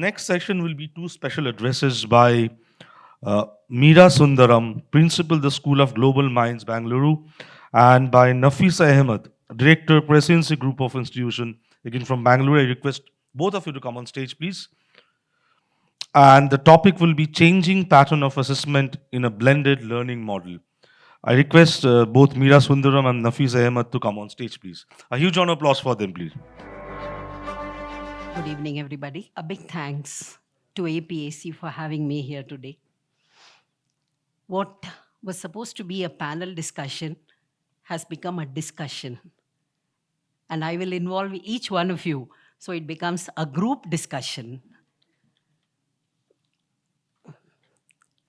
next session will be two special addresses by Meera Sundaram, Principal, the School of Global Minds, Bangalore, and by Nafeesa Ahmed, Director, Presidency Group of Institution, again from Bangalore. I request both of you to come on stage, please. And the topic will be changing pattern of assessment in a blended learning model. I request both Meera Sundaram and Nafeesa Ahmed to come on stage, please. A huge round of applause for them, please. Good evening, everybody. A big thanks to APAC for having me here today. What was supposed to be a panel discussion has become a discussion. And I will involve each one of you so it becomes a group discussion.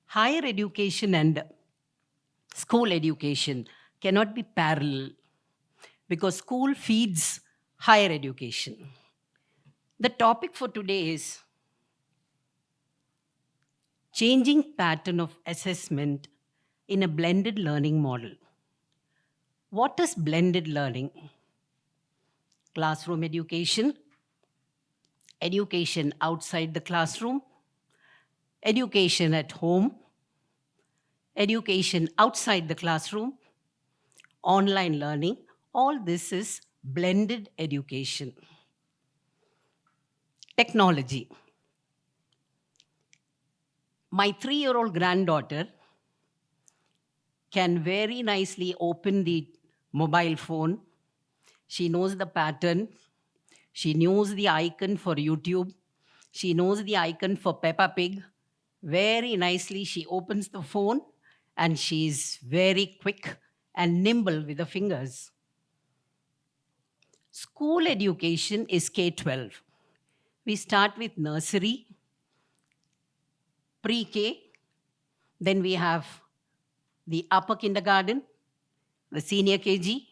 Higher education and school education cannot be parallel because school feeds higher education. The topic for today is changing pattern of assessment in a blended learning model. What is blended learning? Classroom education, education outside the classroom, education at home, education outside the classroom, online learning. All this is blended education. Technology. My 3-year-old granddaughter can very nicely open the mobile phone. She knows the pattern. She knows the icon for YouTube. She knows the icon for Peppa Pig. Very nicely, she opens the phone and she's very quick and nimble with the fingers. School education is K-12. We start with nursery, pre-K, then we have the upper kindergarten, the senior KG,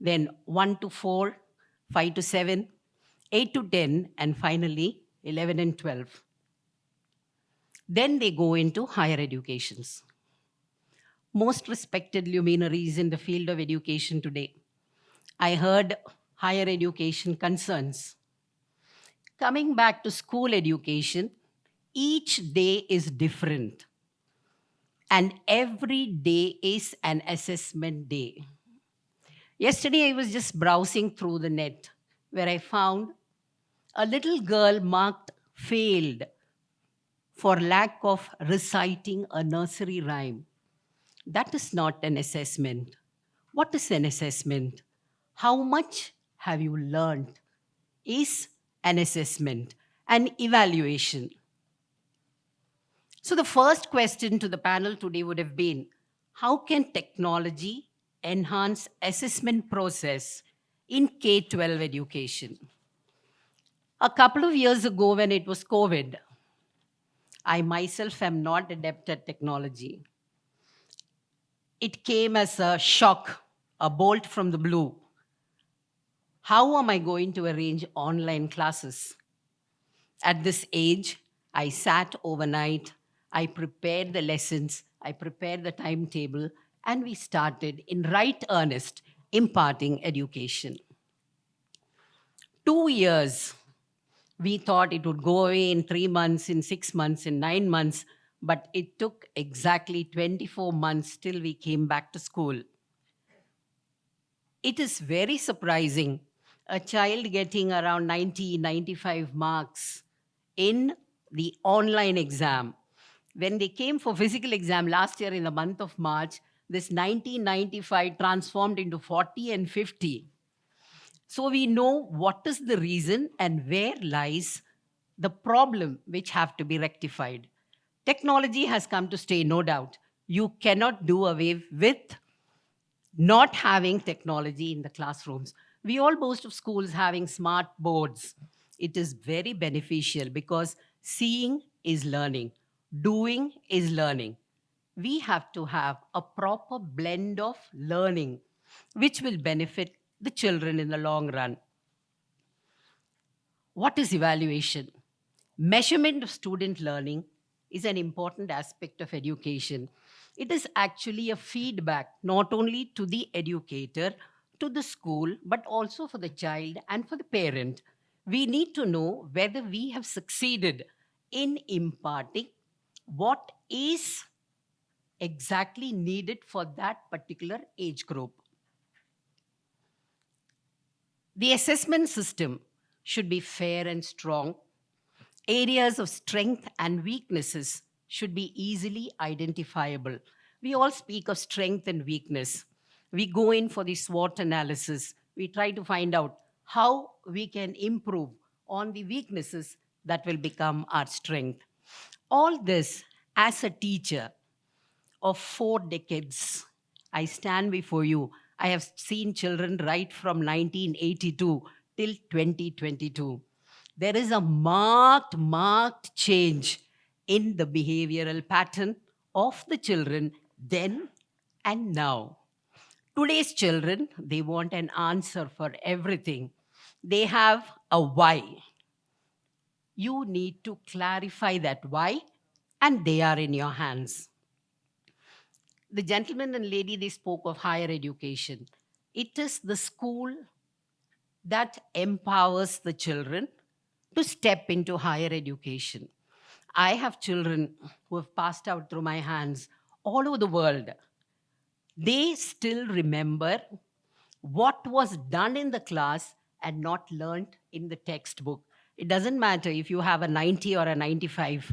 then 1 to 4, 5 to 7, 8 to 10, and finally 11 and 12. Then they go into higher educations. Most respected luminaries in the field of education today, I heard higher education concerns. Coming back to school education, each day is different. And every day is an assessment day. Yesterday, I was just browsing through the net where I found a little girl marked failed for lack of reciting a nursery rhyme. That is not an assessment. What is an assessment? How much have you learned is an assessment, an evaluation. So the first question to the panel today would have been, how can technology enhance assessment process in K-12 education? A couple of years ago when it was COVID, I myself am not adept at technology. It came as a shock, a bolt from the blue. How am I going to arrange online classes? At this age, I sat overnight, I prepared the lessons, I prepared the timetable, and we started in right earnest imparting education. 2 years, we thought it would go away in 3 months, in 6 months, in 9 months, but it took exactly 24 months till we came back to school. It is very surprising, a child getting around 90, 95 marks in the online exam. When they came for physical exam last year in the month of March, this 1995 transformed into 40 and 50. So we know what is the reason and where lies the problem which have to be rectified. Technology has come to stay, no doubt. You cannot do away with not having technology in the classrooms. We all boast of schools having smart boards. It is very beneficial because seeing is learning, doing is learning. We have to have a proper blend of learning, which will benefit the children in the long run. What is evaluation? Measurement of student learning is an important aspect of education. It is actually a feedback not only to the educator, to the school, but also for the child and for the parent. We need to know whether we have succeeded in imparting what is exactly needed for that particular age group. The assessment system should be fair and strong. Areas of strength and weaknesses should be easily identifiable. We all speak of strength and weakness. We go in for the SWOT analysis. We try to find out how we can improve on the weaknesses that will become our strength. All this, as a teacher of 4 decades, I stand before you. I have seen children right from 1982 till 2022. There is a marked change in the behavioral pattern of the children then and now. Today's children, they want an answer for everything. They have a why. You need to clarify that why, and they are in your hands. The gentleman and lady, they spoke of higher education. It is the school that empowers the children to step into higher education. I have children who have passed out through my hands all over the world. They still remember what was done in the class and not learned in the textbook. It doesn't matter if you have a 90 or a 95,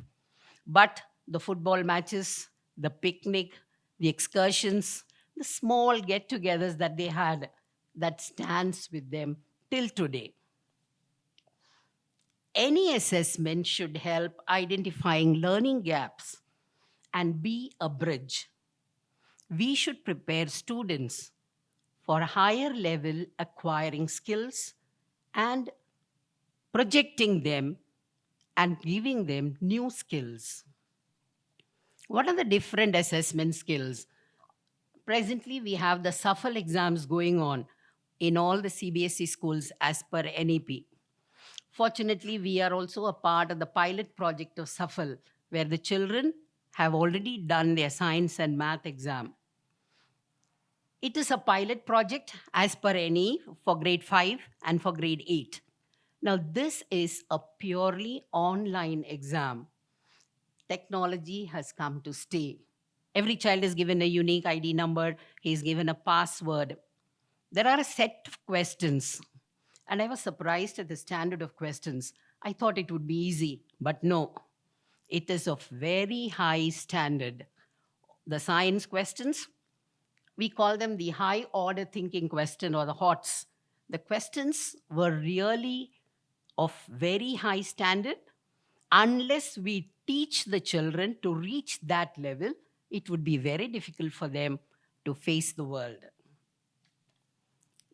but the football matches, the picnic, the excursions, the small get togethers that they had, that stands with them till today. Any assessment should help identifying learning gaps and be a bridge. We should prepare students for higher level acquiring skills and projecting them and giving them new skills. What are the different assessment skills? Presently, we have the SAFL exams going on in all the CBSE schools as per NEP. Fortunately, we are also a part of the pilot project of SAFL, where the children have already done their science and math exam. It is a pilot project as per NE for grade 5 and for grade 8. Now, this is a purely online exam. Technology has come to stay. Every child is given a unique ID number, he is given a password. There are a set of questions, and I was surprised at the standard of questions. I thought it would be easy, but no, it is of very high standard. The science questions, we call them the high order thinking question or the HOTS. The questions were really of very high standard. Unless we teach the children to reach that level, it would be very difficult for them to face the world.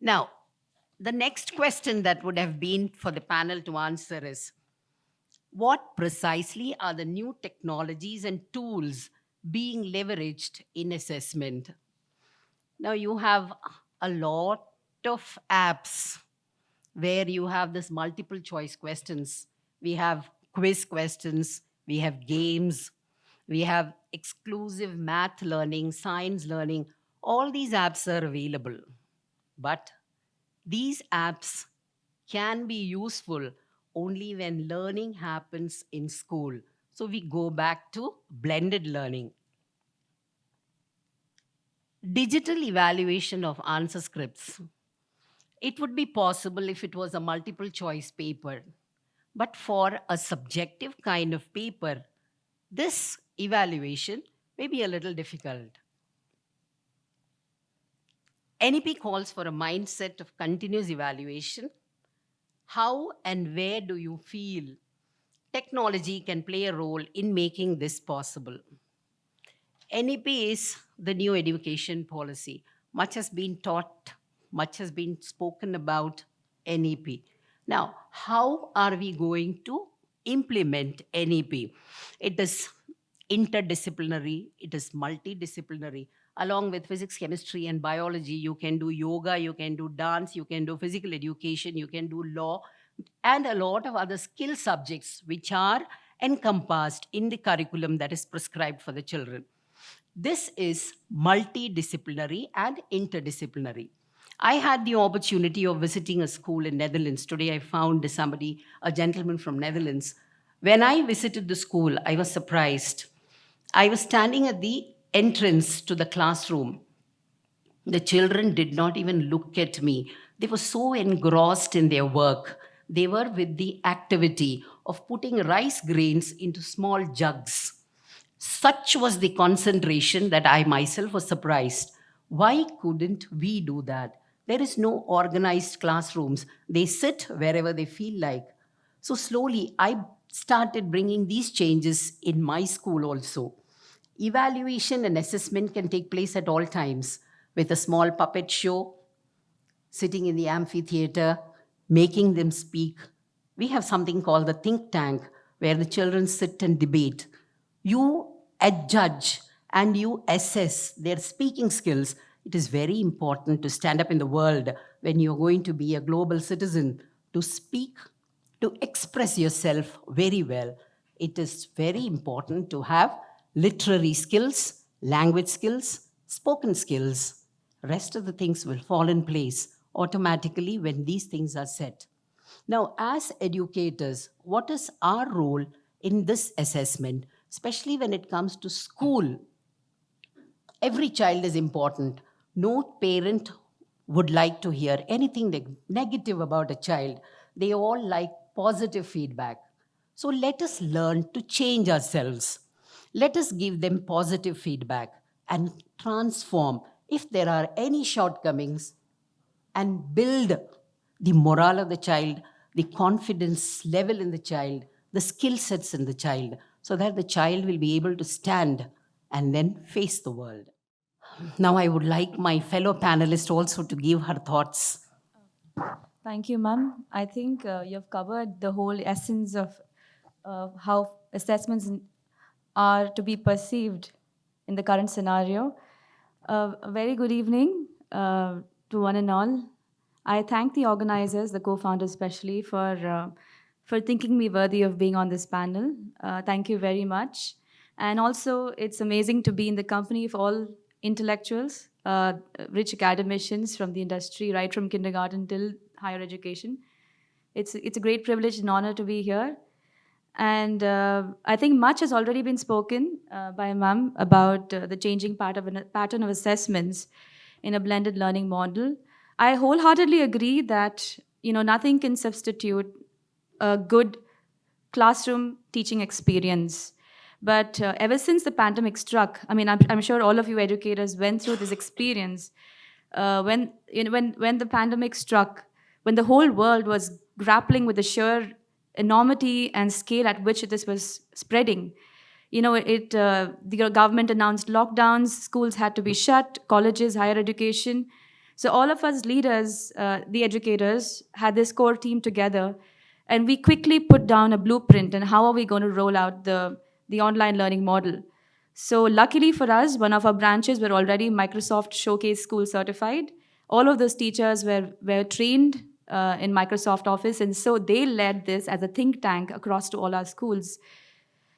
Now, the next question that would have been for the panel to answer is, what precisely are the new technologies and tools being leveraged in assessment? Now, you have a lot of apps where you have this multiple choice questions. We have quiz questions, we have games, we have exclusive math learning, science learning. All these apps are available. But these apps can be useful only when learning happens in school. So we go back to blended learning. Digital evaluation of answer scripts. It would be possible if it was a multiple choice paper. But for a subjective kind of paper, this evaluation may be a little difficult. NEP calls for a mindset of continuous evaluation. How and where do you feel technology can play a role in making this possible? NEP is the new education policy. Much has been taught, much has been spoken about NEP. Now, how are we going to implement NEP? It is interdisciplinary, it is multidisciplinary. Along with physics, chemistry, and biology, you can do yoga, you can do dance, you can do physical education, you can do law, and a lot of other skill subjects which are encompassed in the curriculum that is prescribed for the children. This is multidisciplinary and interdisciplinary. I had the opportunity of visiting a school in Netherlands. Today I found somebody, a gentleman from Netherlands. When I visited the school, I was surprised. I was standing at the entrance to the classroom. The children did not even look at me. They were so engrossed in their work. They were with the activity of putting rice grains into small jugs. Such was the concentration that I myself was surprised. Why couldn't we do that? There is no organized classrooms. They sit wherever they feel like. So slowly, I started bringing these changes in my school also. Evaluation and assessment can take place at all times with a small puppet show, sitting in the amphitheater, making them speak. We have something called the think tank where the children sit and debate. You judge and you assess their speaking skills. It is very important to stand up in the world when you're going to be a global citizen, to speak, to express yourself very well. It is very important to have literary skills, language skills, spoken skills. Rest of the things will fall in place automatically when these things are set. Now, as educators, what is our role in this assessment, especially when it comes to school? Every child is important. No parent would like to hear anything negative about a child. They all like positive feedback. So let us learn to change ourselves. Let us give them positive feedback and transform if there are any shortcomings and build the morale of the child, the confidence level in the child, the skill sets in the child, so that the child will be able to stand and then face the world. Now, I would like my fellow panelist also to give her thoughts. Thank you, ma'am. I think you've covered the whole essence of how assessments are to be perceived in the current scenario. A very good evening to one and all. I thank the organizers, the co-founders especially, for thinking me worthy of being on this panel. Thank you very much. And also, it's amazing to be in the company of all intellectuals, rich academicians from the industry, right from kindergarten till higher education. It's a great privilege and honor to be here. And I think much has already been spoken by ma'am about the changing pattern of assessments in a blended learning model. I wholeheartedly agree that nothing can substitute a good classroom teaching experience. But ever since the pandemic struck, I mean, I'm sure all of you educators went through this experience. When the pandemic struck, when the whole world was grappling with the sheer enormity and scale at which this was spreading, the government announced lockdowns, schools had to be shut, colleges, higher education. So all of us leaders, the educators, had this core team together, and we quickly put down a blueprint and how are we going to roll out the online learning model. So luckily for us, one of our branches were already Microsoft Showcase School certified. All of those teachers were trained in Microsoft Office, and so they led this as a think tank across to all our schools.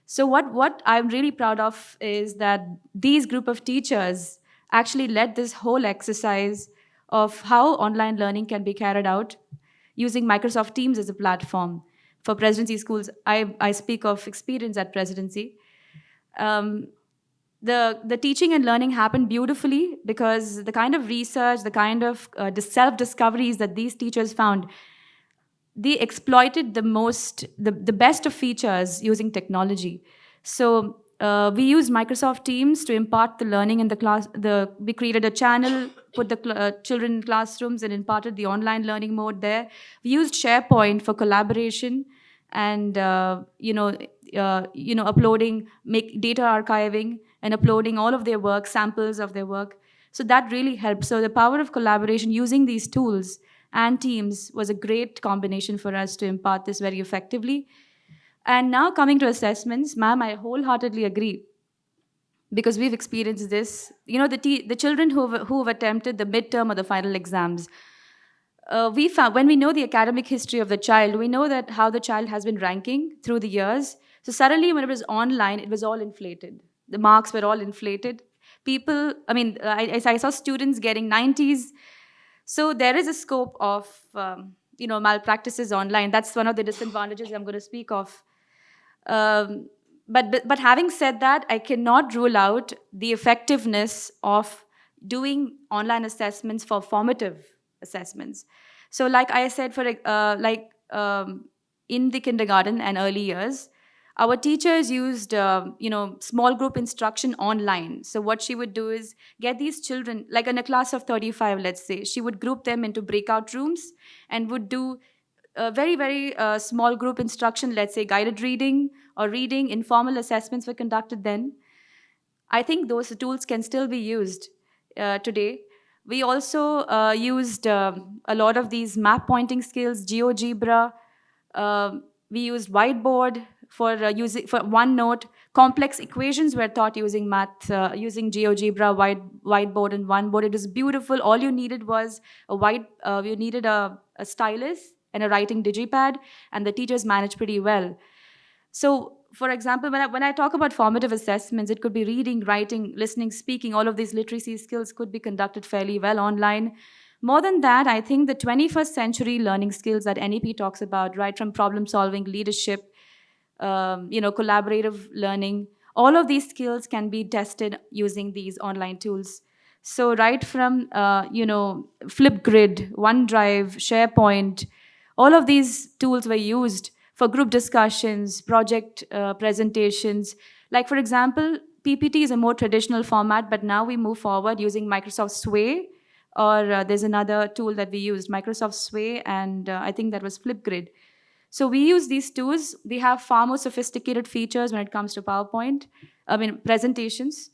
So what I'm really proud of is that these group of teachers actually led this whole exercise of how online learning can be carried out using Microsoft Teams as a platform. For Presidency schools, I speak of experience at Presidency. The teaching and learning happened beautifully because the kind of research, the kind of self-discoveries that these teachers found, they exploited the best of features using technology. So we used Microsoft Teams to impart the learning in the class. We created a channel, put the children in classrooms, and imparted the online learning mode there. We used SharePoint for collaboration and uploading, data archiving, and uploading all of their work, samples of their work. So that really helped. So the power of collaboration using these tools and Teams was a great combination for us to impart this very effectively. And now coming to assessments, ma'am, I wholeheartedly agree because we've experienced this. The children who have attempted the midterm or the final exams, we found when we know the academic history of the child, we know that how the child has been ranking through the years. So suddenly when it was online, it was all inflated. The marks were all inflated. People, I saw students getting 90s, So there is a scope of malpractices online. That's one of the disadvantages I'm going to speak of. But having said that, I cannot rule out the effectiveness of doing online assessments for formative assessments. So, like I said, in the kindergarten and early years, our teachers used small group instruction online. So what she would do is get these children, like in a class of 35, let's say, she would group them into breakout rooms and would do very small group instruction, let's say guided reading or reading. Informal assessments were conducted then. I think those tools can still be used today. We also used a lot of these map pointing skills, GeoGebra. We used whiteboard using for OneNote. Complex equations were taught using math, using GeoGebra, whiteboard, and OneBoard. It was beautiful. All you needed was you needed a stylus and a writing digipad, and the teachers managed pretty well. So, for example, when I talk about formative assessments, it could be reading, writing, listening, speaking. All of these literacy skills could be conducted fairly well online. More than that, I think the 21st century learning skills that NEP talks about, right from problem solving, leadership, collaborative learning, all of these skills can be tested using these online tools. So right from, Flipgrid, OneDrive, SharePoint, all of these tools were used for group discussions, project presentations. Like, for example, PPT is a more traditional format, but now we move forward using Microsoft Sway, or there's another tool that we used, Microsoft Sway, and I think that was Flipgrid. So we use these tools. We have far more sophisticated features when it comes to presentations.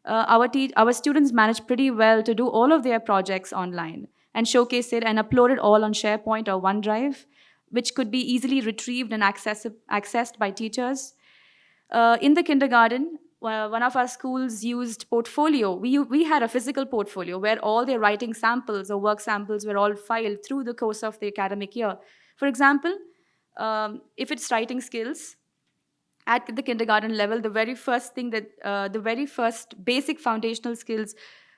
Our students manage pretty well to do all of their projects online and showcase it and upload it all on SharePoint or OneDrive, which could be easily retrieved and accessed by teachers. In the kindergarten, one of our schools used portfolio. We had a physical portfolio where all their writing samples or work samples were all filed through the course of the academic year. For example, if it's writing skills, at the kindergarten level, the very first basic foundational skills,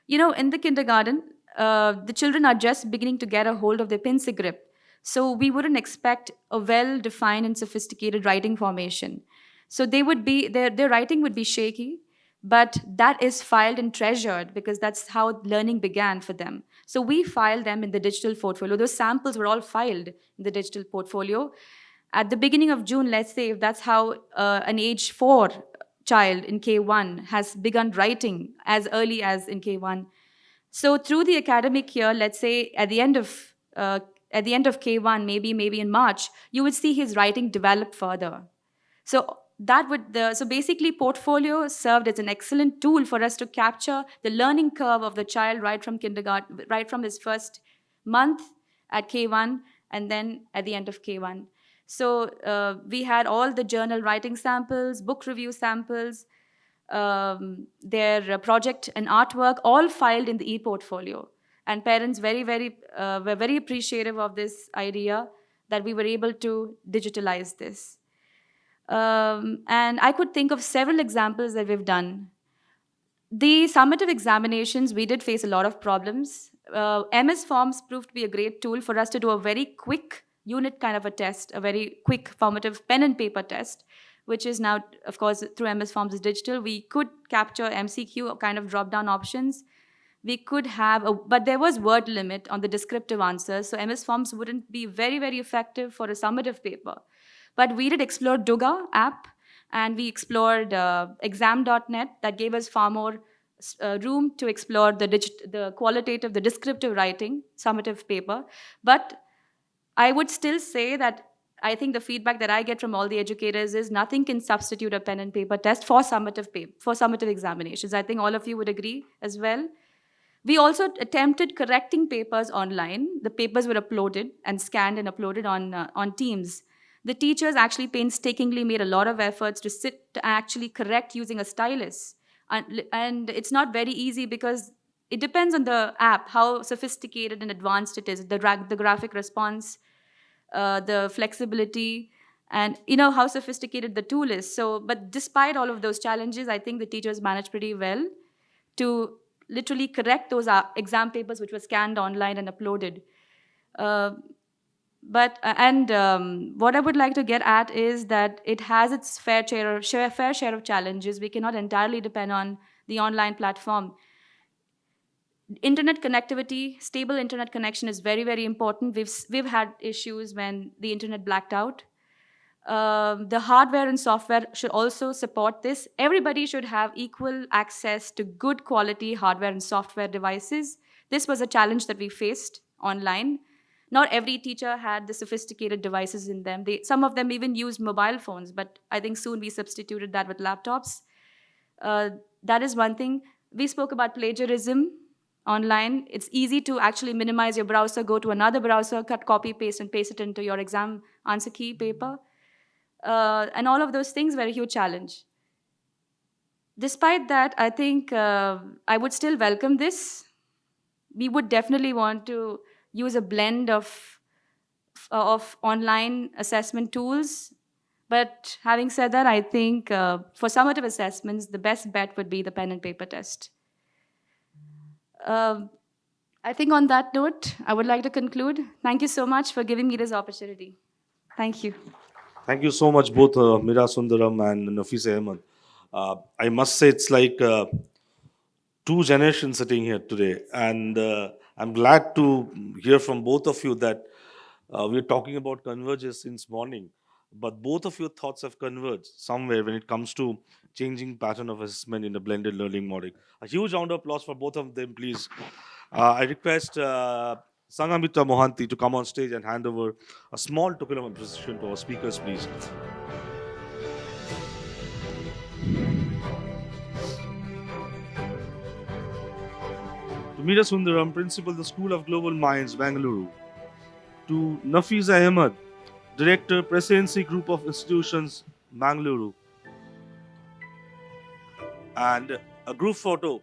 in the kindergarten, the children are just beginning to get a hold of their pencil grip. So we wouldn't expect a well-defined and sophisticated writing formation. So their writing would be shaky, but that is filed and treasured because that's how learning began for them. So we filed them in the digital portfolio. Those samples were all filed in the digital portfolio. At the beginning of June, let's say, if that's how an age 4 child in K1 has begun writing as early as in K1. So through the academic year, let's say at the end of K1, maybe in March, you would see his writing develop further. So basically portfolio served as an excellent tool for us to capture the learning curve of the child right from kindergarten, right from his first month at K1 and then at the end of K1. So we had all the journal writing samples, book review samples, their project and artwork, all filed in the e-portfolio. And parents were very appreciative of this idea that we were able to digitalize this. And I could think of several examples that we've done. The summative examinations, we did face a lot of problems. MS Forms proved to be a great tool for us to do a very quick unit kind of a test, a very quick formative pen and paper test, which is now, of course, through MS Forms is digital. We could capture MCQ kind of drop-down options. We could have, but there was word limit on the descriptive answers, so MS Forms wouldn't be very effective for a summative paper. But we did explore Duga app, and we explored exam.net. That gave us far more room to explore the qualitative, the descriptive writing, summative paper. But I would still say that I think the feedback that I get from all the educators is nothing can substitute a pen and paper test for summative examinations. I think all of you would agree as well. We also attempted correcting papers online. The papers were uploaded and scanned and uploaded on Teams. The teachers actually painstakingly made a lot of efforts to actually correct using a stylus. And it's not very easy because it depends on the app, how sophisticated and advanced it is, the graphic response, the flexibility, and how sophisticated the tool is. So, but despite all of those challenges, I think the teachers managed pretty well to literally correct those exam papers which were scanned online and uploaded. What I would like to get at is that it has its fair share of challenges. We cannot entirely depend on the online platform. Internet connectivity, stable internet connection is very, very important. We've had issues when the internet blacked out. The hardware and software should also support this. Everybody should have equal access to good quality hardware and software devices. This was a challenge that we faced online. Not every teacher had the sophisticated devices in them. Some of them even used mobile phones, but I think soon we substituted that with laptops. That is one thing. We spoke about plagiarism online. It's easy to actually minimize your browser, go to another browser, cut, copy, paste, and paste it into your exam answer key paper. And all of those things were a huge challenge. Despite that, I think I would still welcome this. We would definitely want to use a blend of online assessment tools. But having said that, I think for summative assessments, the best bet would be the pen and paper test. I think on that note, I would like to conclude. Thank you so much for giving me this opportunity. Thank you. Thank you so much, both Meera Sundaram and Nafeesa Ahmed. I must say it's like two generations sitting here today, and I'm glad to hear from both of you that we're talking about convergence since morning, but both of your thoughts have converged somewhere when it comes to changing pattern of assessment in a blended learning model. A huge round of applause for both of them, please. I request Sangamitra Mohanty to come on stage and hand over a small token of appreciation to our speakers, please. To Meera Sundaram, Principal, the School of Global Minds, Bengaluru. To Nafeesa Ahmed, Director, Presidency Group of Institutions, Bangalore. And a group photo